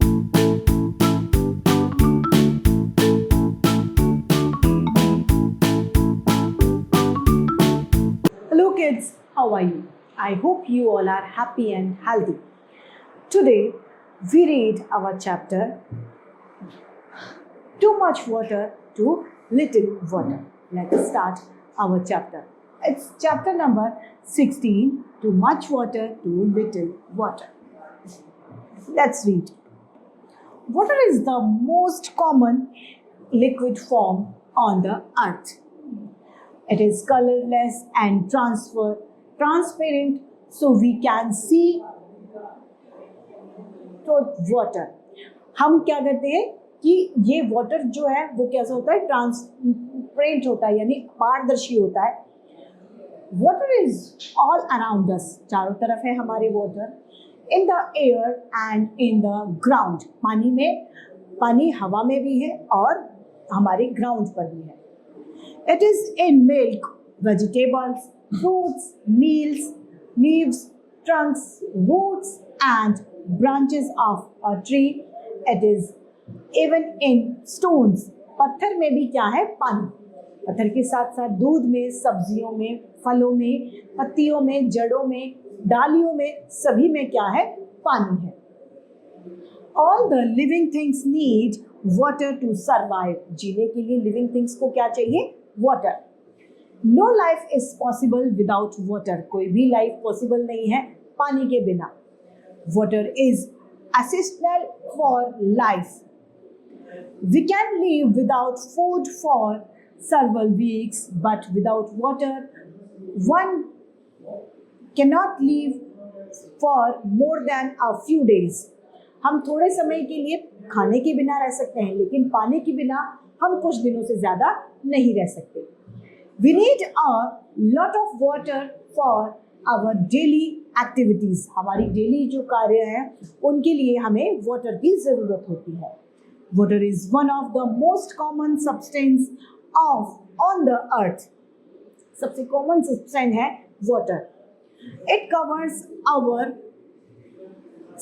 Hello kids, how are you? I hope you all are happy and healthy. Today we read our chapter Too Much Water to Little Water. Let us start our chapter. It's chapter number 16, Too Much Water to Little Water. Let's read. Water is the most common liquid form on the earth. It is colorless and transparent, so we can see through water. हम क्या करते हैं कि ये water जो है वो कैसा होता है, ट्रांसपेरेंट होता है, यानी पारदर्शी होता है. Water is all around us, चारों तरफ है हमारे water. In the air and in the ground, पानी हवा में भी है और हमारे ग्राउंड पर भी है. It is in milk, vegetables, fruits, meals, leaves, trunks, roots and branches of a tree. It is even in stones. पत्थर में भी क्या है? पानी. पत्थर के साथ साथ दूध में, सब्जियों में, फलों में, पत्तियों में, जड़ों में, डालियों में, सभी में क्या है? पानी है. All the living things need water to survive. जीने के लिए living things को क्या चाहिए? Water. No life is possible without water. कोई भी life possible नहीं है पानी के बिना. Water is essential for life. We can live without food for several weeks, but without water, one cannot live for more than a few days. हम थोड़े समय के लिए खाने के बिना रह सकते हैं, लेकिन पानी के बिना हम कुछ दिनों से ज़्यादा नहीं रह सकते. We need a lot of water for our daily activities. हमारी डेली जो कार्य हैं उनके लिए हमें वाटर की ज़रूरत होती है. Water is one of the most common substance on the earth. सबसे कॉमन सब्सटेंस है water. It covers our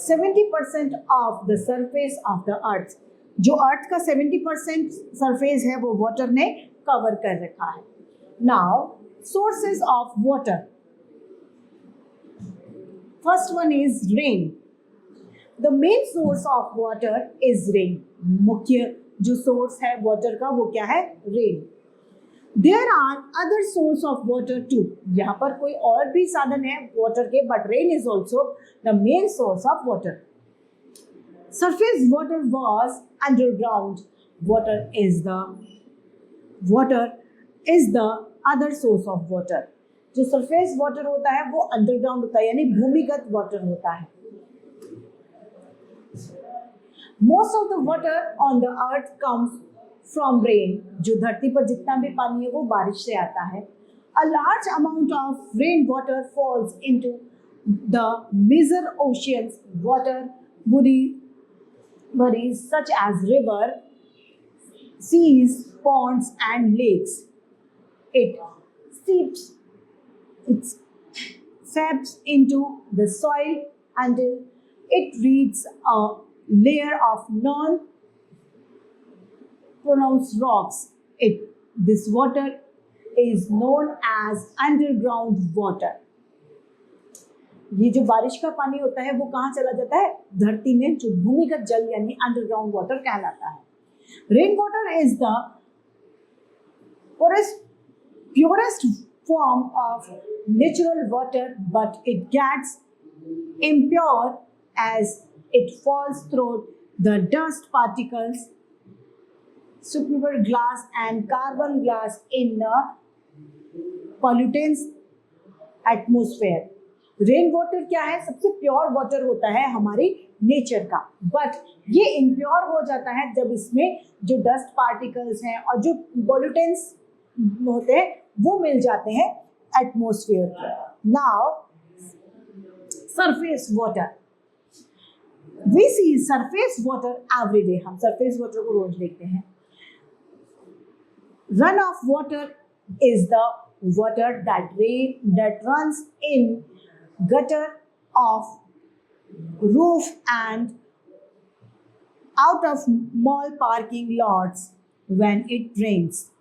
70% of the surface of the earth. जो अर्थ का 70% सरफेस है वो वाटर ने कवर कर रखा है. Now, sources of water. First one is rain. The main source of water is rain. मुख्य जो सोर्स है वाटर का वो क्या है? Rain. There are other source of water too. यहाँ पर कोई और भी साधन है वाटर के, but rain is also the main source of water. Surface water was underground. Water is the other source of water. जो surface water होता है वो underground होता है, यानी भूमिगत water होता है. Most of the water on the earth comes from rain. जो धरती पर जितना भी पानी है वो बारिश से आता है. A large amount of rain water falls into the major oceans. Water bodies such as river, seas, ponds and lakes. It seeps into the soil until it reaches a layer of non-porous rocks. This water is known as underground water. ये जो बारिश का पानी होता है वो कहाँ चला जाता है? धरती में, जो भूमिगत जल यानी अंडरग्राउंड वाटर कहलाता है. Rain water is the purest form of natural water, but it gets impure as it falls through the dust particles, super glass and carbon glass in the pollutants atmosphere. Rain water क्या है? सबसे pure water होता है हमारे nature का, but ये impure हो जाता है जब इसमें जो डस्ट पार्टिकल्स हैं और जो पोल्यूटेंट्स होते हैं वो मिल जाते हैं एटमॉस्फेयर के. Now surface water. We see surface water every day. हम सरफेस वाटर को रोज देखते हैं. Run off water is the water that runs in gutter of roof and out of mall parking lots when it rains.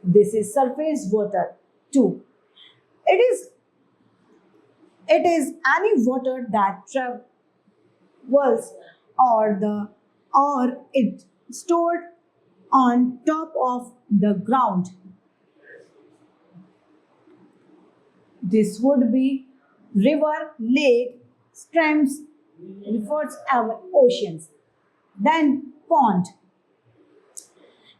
This is surface water. 2. It is any water that travels or it stored on top of the ground. This would be river, lake, streams, rivers and oceans. Then pond.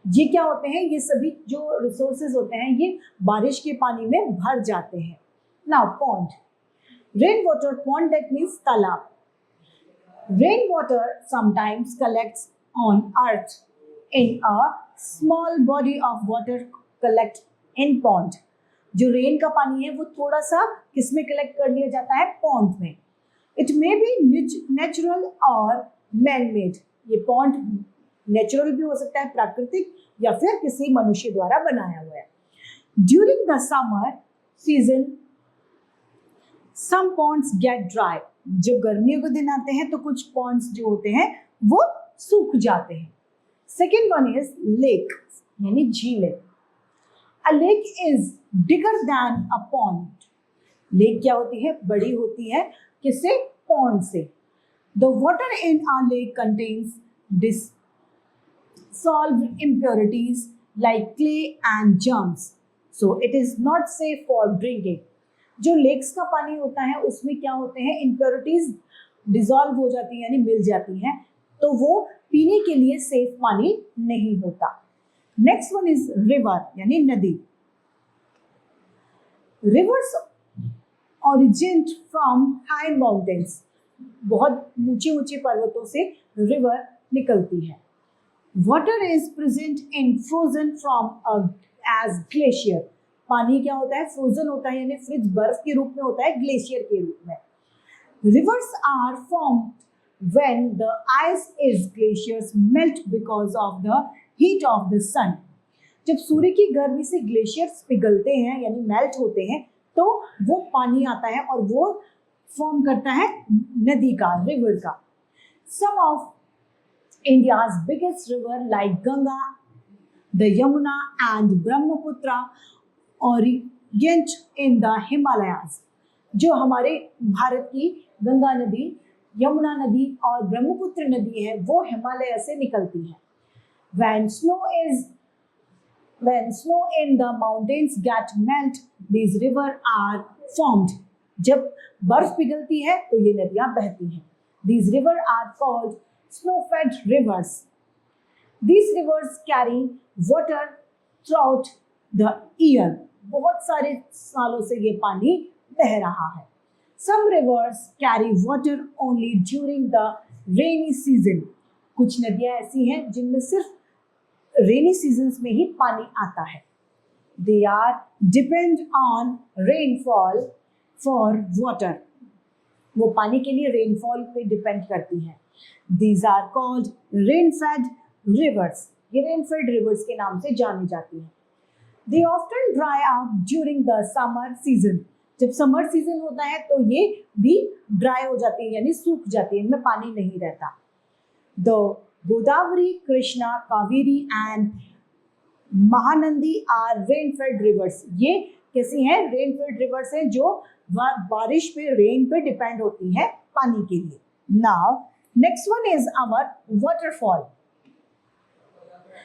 ये क्या होते हैं? ये सभी जो resources होते हैं ये बारिश के पानी में भर जाते हैं. Now pond. Rainwater pond, that means तालाब. Rainwater sometimes collects on earth in a small body of water collect in pond. जो रेन का पानी है वो थोड़ा सा किसमें कलेक्ट कर लिया जाता है? पॉन्ड में. इट मे बी नेचुरल और मैन मेड. ये पॉन्ड नेचुरल भी हो सकता है, प्राकृतिक, या फिर किसी मनुष्य द्वारा बनाया हुआ है. During the summer season some ponds get dry. जब गर्मियों के दिन आते हैं तो कुछ पॉन्ड्स जो होते हैं वो सूख जाते हैं. सेकेंड वन इज लेक, यानी झीलें. A lake is bigger than a pond. Lake क्या होती है? बड़ी होती है. किससे? पॉन्ड से. The water in a lake contains dissolved impurities like clay and germs. So it is not safe for drinking. जो लेक्स का पानी होता है उसमें क्या होते हैं? इम्प्योरिटीज डिसॉल्व हो जाती है, यानी मिल जाती हैं, तो वो पीने के लिए सेफ पानी नहीं होता. नेक्स्ट वन इज रिवर, यानी नदी. Rivers originate from high mountains. बहुत ऊंची ऊंची पर्वतों से रिवर निकलती है. Water is present in frozen from as glacier. पानी क्या होता है? फ्रोजन होता है, यानी फ्रिज बर्फ के रूप में होता है, ग्लेशियर के रूप में. Rivers are formed when the ice is glaciers melt because of the heat of the sun. जब सूर्य की गर्मी से ग्लेशियर्स पिघलते हैं, यानी मेल्ट होते हैं, तो वो पानी आता है और वो फॉर्म करता है नदी का, रिवर का. Some of India's biggest river like Ganga, the Yamuna and Brahmaputra origin in the Himalayas. जो हमारे भारत की गंगा नदी, यमुना नदी और ब्रह्मपुत्र नदी है वो हिमालय से निकलती है. When snow in the mountains get melt, these rivers are formed. जब बर्फ पिघलती है तो ये नदियां बहती हैं. These rivers are called snow-fed rivers. These rivers carry water throughout the year. बहुत सारे सालों से ये पानी बह रहा है. Some rivers carry water only during the rainy season. कुछ नदियां ऐसी हैं जिनमें सिर्फ रेनी सीजन्स में ही पानी आता है. They are depend on rainfall for water. वो पानी के लिए रेनफॉल पे डिपेंड करती हैं. These are called rain-fed rivers. ये rain-fed rivers के नाम से जानी जाती हैं. They often dry up during the summer season. जब समर सीजन होता है तो ये भी ड्राई हो जाती है, यानी सूख जाती है, इनमें पानी नहीं रहता. The Godavari, Krishna, Kaveri and Mahanandi are rain-fed rivers. ये कैसी हैं? rain-fed rivers हैं जो बारिश पे, रेन पे डिपेंड होती है पानी के लिए. Now next one is our waterfall.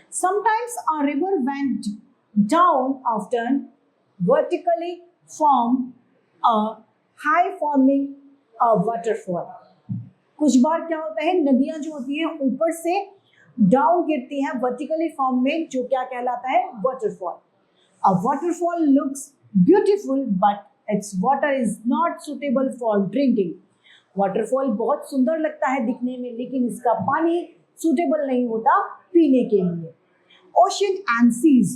Sometimes a river went down often vertically form a high forming a waterfall. कुछ बार क्या होता है? नदियां जो होती हैं ऊपर से डाउन गिरती हैं वर्टिकली फॉर्म में, जो क्या कहलाता है? Waterfall. A waterfall looks beautiful but its water is not suitable for drinking. Waterfall बहुत सुंदर लगता है दिखने में, लेकिन इसका पानी सुटेबल नहीं होता पीने के लिए. Ocean and seas.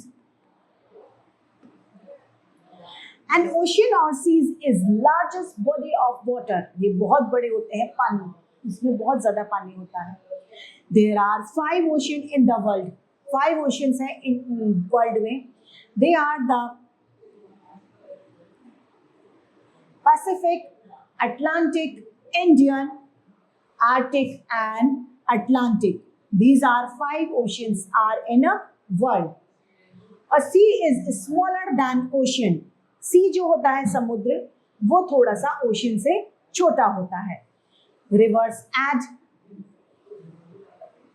An ocean or seas is largest body of water. ये बहुत बड़े होते हैं पानी, इसमें बहुत ज्यादा पानी होता है. There are 5 oceans in the world. 5 oceans हैं इन वर्ल्ड में. They are the Pacific, Atlantic, Indian, Arctic and Atlantic. These are 5 oceans are in a world. A sea is smaller than ocean. Sea जो होता है समुद्र, वो थोड़ा सा ocean से छोटा होता है. Rivers add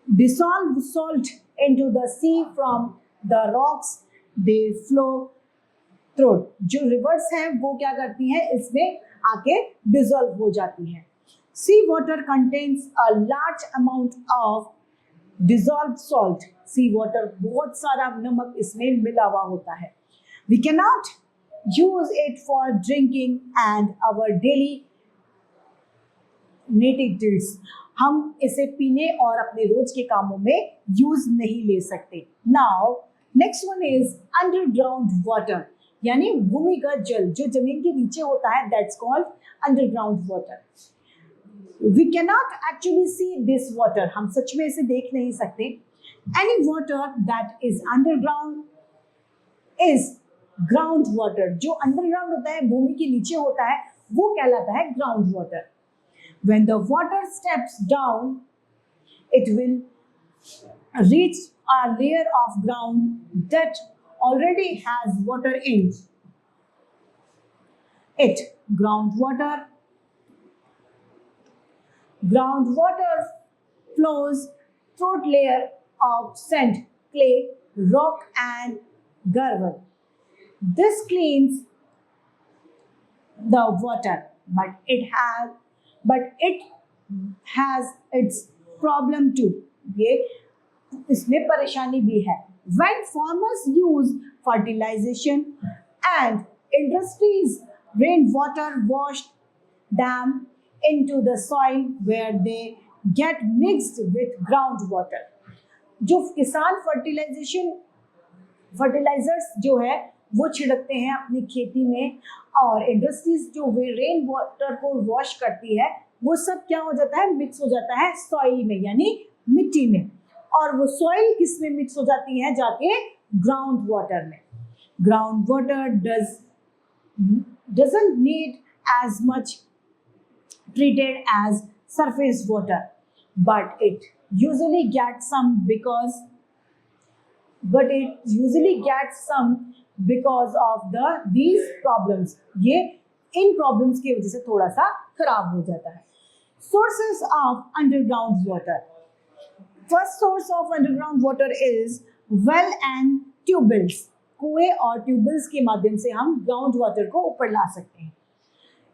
dissolved salt into the sea from the rocks they flow through. जो rivers हैं वो क्या करती हैं, इसमें आके dissolve हो जाती हैं. Sea water contains a large amount of dissolved salt. Sea water बहुत सारा नमक इसमें मिला हुआ होता है. We cannot use it for drinking and our daily necessities. हम इसे पीने और अपने रोज के कामों में यूज नहीं ले सकते. Now next one is underground water, यानी भूमिगत जल जो जमीन के नीचे होता है, that's called underground water. We cannot actually see this water. हम सच में इसे देख नहीं सकते. Any water that is underground is ground water. जो underground होता है, भूमि के नीचे होता है, वो कहलाता है ground water. When the water steps down, it will reach a layer of ground that already has water in it. Groundwater flows through layer of sand, clay, rock and gravel. This cleans the water, but it has its problem too. ये इसमें परेशानी भी है. When farmers use fertilization and industries, rainwater wash them into the soil where they get mixed with groundwater. जो किसान fertilisers जो है वो छिड़कते हैं अपनी खेती में, और इंडस्ट्रीज जो रेन वाटर को वॉश करती है, वो सब क्या हो जाता है, मिक्स हो जाता है सॉइल में, यानी मिट्टी में. और वो सॉइल किस में मिक्स हो जाती है, जाके ग्राउंड वाटर में. Ground water doesn't need as much treated as surface water, but it usually gets some because of these problems. ये इन problems की वजह से थोड़ा सा खराब हो जाता है. Sources of underground water. First source of underground water is well and tube wells. कुएं और ट्यूबवेल्स के माध्यम से हम ग्राउंड वाटर को ऊपर ला सकते हैं.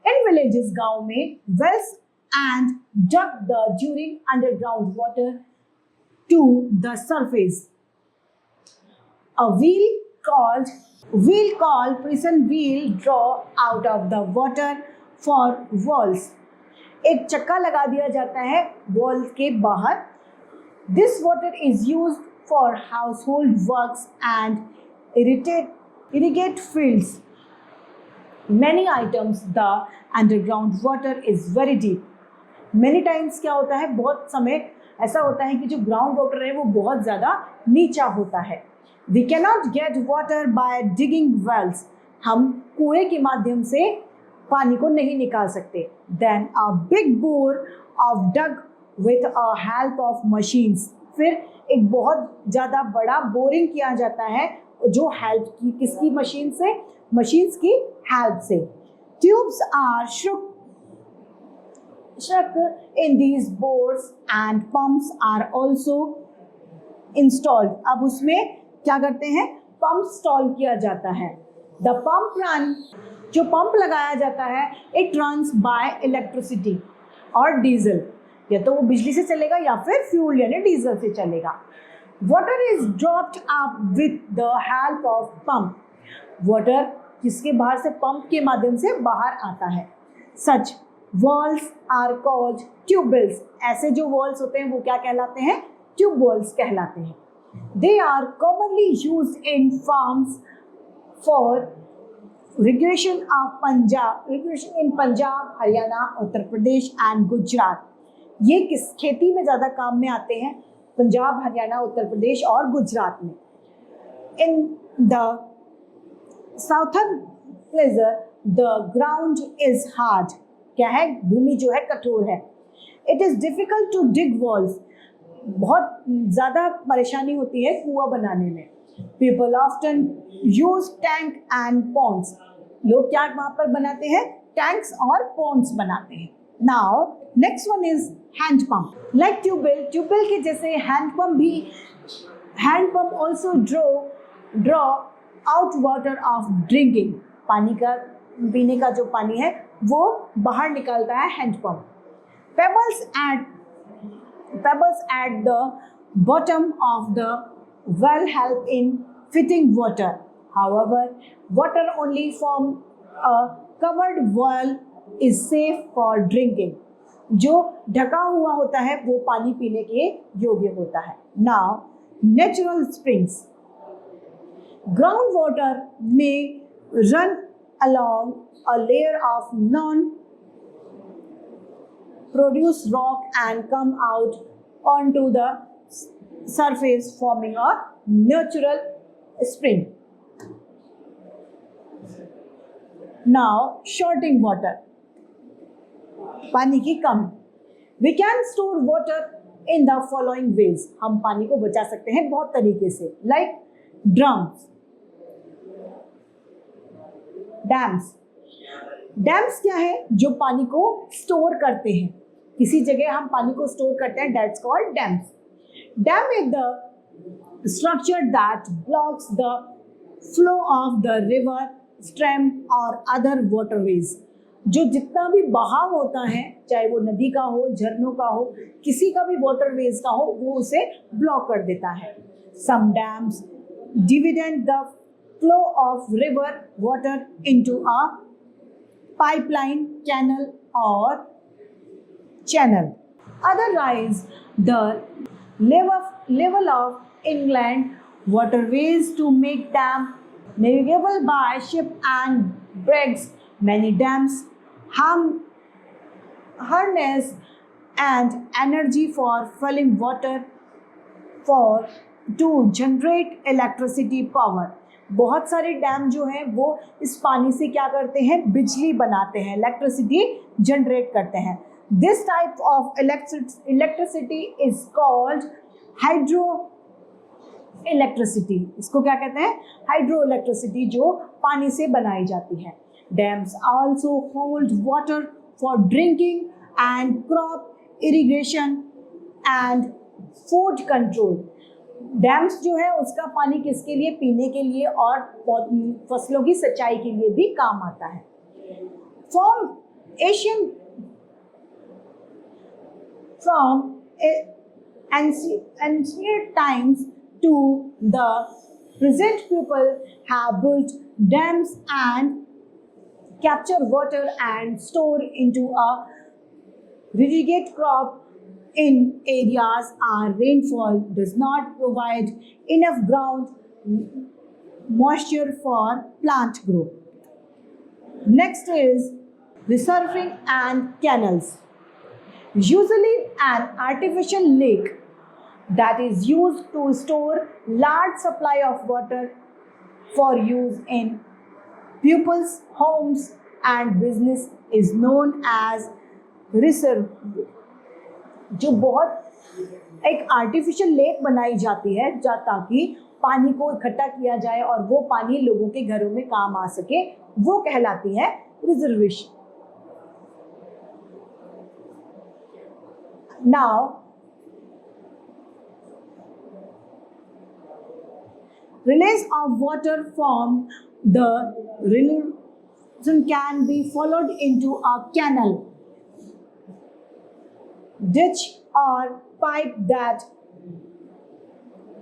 इन विलेजेस, गांव में, wells and dug the during underground water to the surface. A wheel called prison wheel draw out of the water for walls. एक चक्का लगा दिया जाता है वॉल के बाहर. This water is used for household works and irrigate fields. Many items the underground water is very deep. Many times क्या होता है, बहुत समय ऐसा होता है कि जो ग्राउंड वाटर है वो बहुत ज़्यादा नीचा होता है. We cannot get water by digging wells. हम कुएं के माध्यम से पानी को नहीं निकाल सकते. Then a big bore of dug with a help of machines. फिर एक बहुत ज़्यादा बड़ा बोरिंग किया जाता है, जो हेल्प की किसकी मशीन से, मशीन्स की हेल्प से. Tubes are shook in these bores and pumps are also installed. अब उसमें क्या करते हैं, पंप इंस्टॉल किया जाता है. The pump run, जो पंप लगाया जाता है, it runs by electricity और डीजल. या तो वो बिजली से चलेगा या फिर फ्यूल यानी डीजल से चलेगा. Water is dropped up with the help of pump. Water जिसके बाहर से पंप के माध्यम से बाहर आता है. Such walls are called tube wells. ऐसे जो walls होते हैं वो क्या कहलाते हैं, tube walls कहलाते हैं. They are commonly used in farms for irrigation in Punjab, Haryana, Uttar Pradesh and Gujarat. ये किस खेती में ज़्यादा काम में आते हैं, पंजाब, हरियाणा, उत्तर प्रदेश और गुजरात में. In the southern pleasure, the ground is hard. क्या है, भूमि जो है कठोर है. It is difficult to dig walls. बहुत ज़्यादा परेशानी होती है कुआं बनाने में. People often use tank and ponds. लोग क्या वहाँ पर बनाते हैं? टैंक्स और पॉन्ड्स बनाते हैं. Now next one is hand pump. Like tubewell के जैसे hand pump also draw out water of drinking. पानी का पीने का जो पानी है वो बाहर निकालता है hand pump. Pebbles at the bottom of the well help in fitting water. However, water only from a covered well is safe for drinking. जो ढका हुआ होता है वो पानी पीने के योग्य होता है. Now, natural springs. Groundwater may run along a layer of non-produced rock and come out onto the surface forming a natural spring. Now, shorting water. पानी की कमी. We can store water in the following ways. हम पानी को बचा सकते हैं बहुत तरीके से. Like drums, dams. Dams क्या है? जो पानी को स्टोर करते हैं. किसी जगह हम पानी को स्टोर करते हैं. That's called dams. Dam is the structure that blocks the flow of the river, stream or other waterways. जो जितना भी बहाव होता है, चाहे वो नदी का हो, झरनों का हो, किसी का भी waterways का हो, वो उसे ब्लॉक कर देता है. Some dams divide the flow of river water into a pipeline, canal or channel. Otherwise, the level of inland waterways to make them navigable by ship and bridges. Many dams harness and energy for filling water to generate electricity power. बहुत सारे dam जो हैं वो इस पानी से क्या करते हैं? बिजली बनाते हैं, इलेक्ट्रिसिटी जनरेट करते हैं. This type of electricity is called hydroelectricity. इसको क्या कहते हैं? हाइड्रोइलेक्ट्रिसिटी, जो पानी से बनाई जाती है. Dams also hold water for drinking and crop irrigation and food control. Dams जो है उसका पानी किसके लिए? पीने के लिए और फसलों की सिंचाई के लिए भी काम आता है. From ancient times to the present, people have built dams and capture water and store into a irrigate crop in areas where rainfall does not provide enough ground moisture for plant growth. Next is reservoirs and canals. Usually an artificial lake that is used to store large supply of water for use in people's homes and business is known as reservoir. जो बहुत एक artificial lake बनाई जाती है ताकि पानी को इकट्ठा किया जाए और वो पानी लोगों के घरों में काम आ सके, वो कहलाती है reservation. Now, release of water from the reservoir can be followed into a canal, ditch or pipe that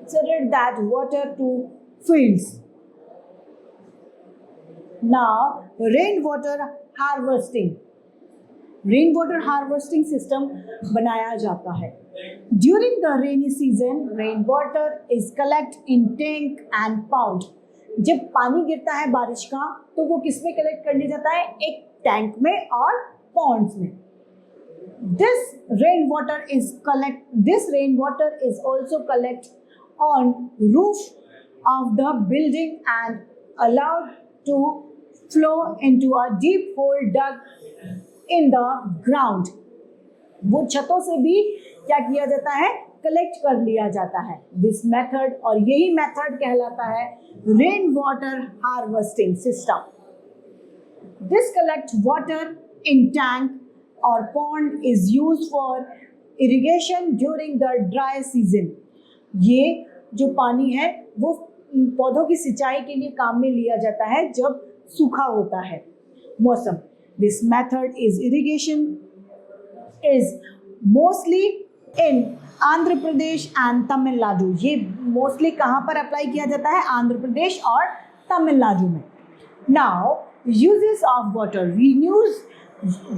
send that water to fields. Now, rainwater harvesting system बनाया जाता है. During the rainy season, rainwater is collected in tank and pond. जब पानी गिरता है बारिश का तो वो किस में कलेक्ट करने जाता है? एक टैंक में और पॉन्ड्स में. This rainwater is also collected on roof of the building and allowed to flow into a deep hole dug in the ground. वो छतों से भी क्या किया जाता है, कलेक्ट कर लिया जाता है। दिस मेथड, और यही मेथड कहलाता है rain water harvesting system. This collect water in tank और pond is used for irrigation during the dry season. ये जो पानी है वो पौधों की सिंचाई के लिए काम में लिया जाता है जब सूखा होता है मौसम। This method is irrigation is mostly in Andhra Pradesh and Tamil Nadu. ये मोस्टली कहाँ पर अप्लाई किया जाता है, आंध्र प्रदेश और तमिलनाडु में। Now uses of water, we use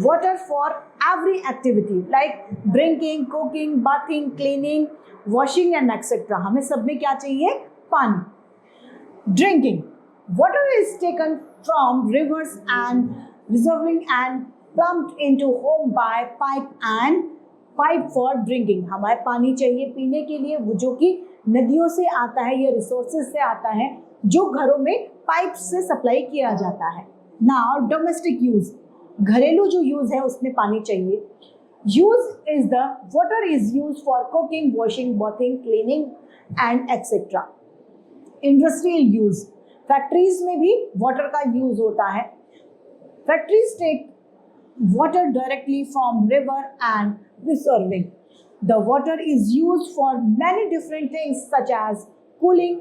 water for every activity like drinking, cooking, bathing, cleaning, washing and etcetera. हमें सब में क्या चाहिए, पानी। Drinking, water is taken from rivers and reserving एंड pumped into home by pipe for drinking। हमारे पानी चाहिए पीने के लिए, वो जो कि नदियों से आता है या रिसोर्सेज से आता है, जो घरों में पाइप से सप्लाई किया जाता है। नाउ डोमेस्टिक यूज, घरेलू जो यूज है उसमें पानी चाहिए। Use is the water is use for cooking, washing, bathing, cleaning and etcetera. Industrial use, factories में भी वाटर का यूज होता है। Factories take water directly from river and reserving. The water is used for many different things such as cooling,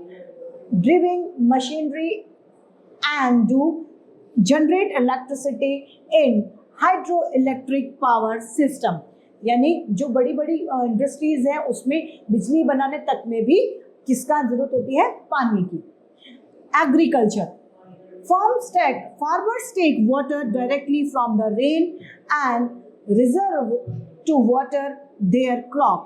driving machinery and to generate electricity in hydroelectric power system। यानी जो बड़ी बड़ी industries हैं उसमें बिजली बनाने तक में भी किसका जरूरत होती है, पानी की। Agriculture, farmers take water directly from the rain and reserve to water their crop।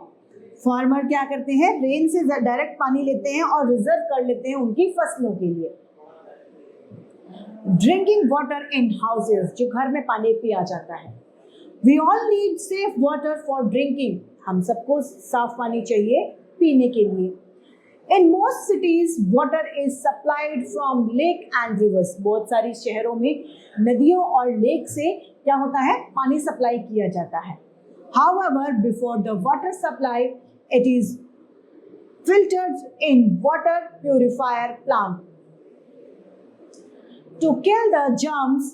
Farmer क्या करते हैं, रेन से डायरेक्ट पानी लेते हैं और रिजर्व कर लेते हैं उनकी फसलों के लिए। ड्रिंकिंग वाटर इन हाउसेज, जो घर में पानी पिया जाता है। We all need safe water for drinking, हम सबको साफ पानी चाहिए पीने के लिए। In most cities, water is supplied from lake and rivers। बहुत सारी शहरों में नदियों और लेक से क्या होता है, पानी सप्लाई किया जाता है। However, before the water supply, it is filtered in water purifier plant. To kill the germs,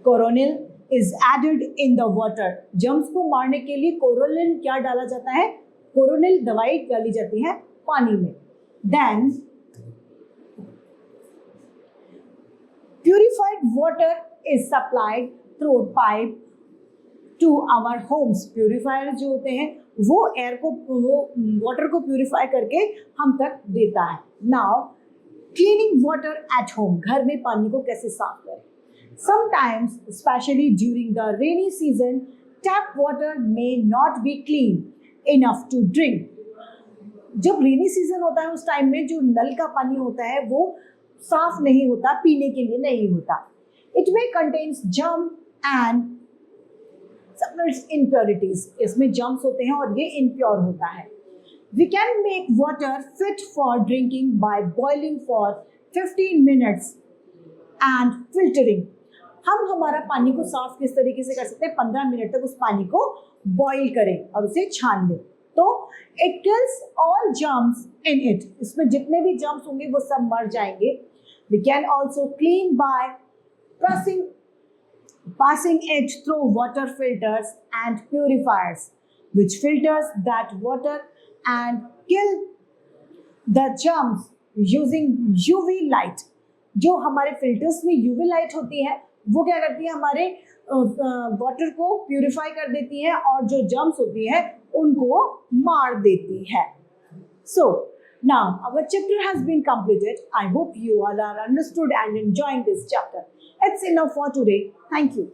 coronil is added in the water। Germs को मारने के लिए कोरोनिल क्या डाला जाता है, कोरोनिल दवाई डाली जाती है पानी में। Then purified water is supplied through pipe to our homes। Purifier जो होते हैं वो एयर को, वो वाटर को प्यूरिफाई करके हम तक देता है। Now cleaning water at home, घर में पानी को कैसे साफ करें। Sometimes, especially during the rainy season, tap water may not be clean enough to drink। जब रेनी सीजन होता है उस टाइम में जो नल का पानी होता है वो साफ नहीं होता, पीने के लिए नहीं होता। इट में कंटेन्स जर्म एंड इम्प्योरिटीज, इसमें जर्म्स होते हैं और ये इम्प्योर होता है। We can make water fit for drinking by boiling for 15 minutes and filtering. हम हमारा पानी को साफ किस तरीके से कर सकते हैं, 15 मिनट तक उस पानी को बॉइल करें और उसे छान लें, तो it kills all germs in it, इसमें जितने भी जर्म्स होंगे वो सब मर जाएंगे। We can also clean by passing it through water filters and purifiers which filters that water and kill the germs using UV light। जो हमारे फिल्टर्स में UV लाइट होती है वो क्या करती है, हमारे वाटर को प्यूरिफाई कर देती है और जो जर्म्स होती है उनको मार देती है। So now our chapter has been completed. I hope you all are understood and enjoying this chapter. It's enough for today. Thank you.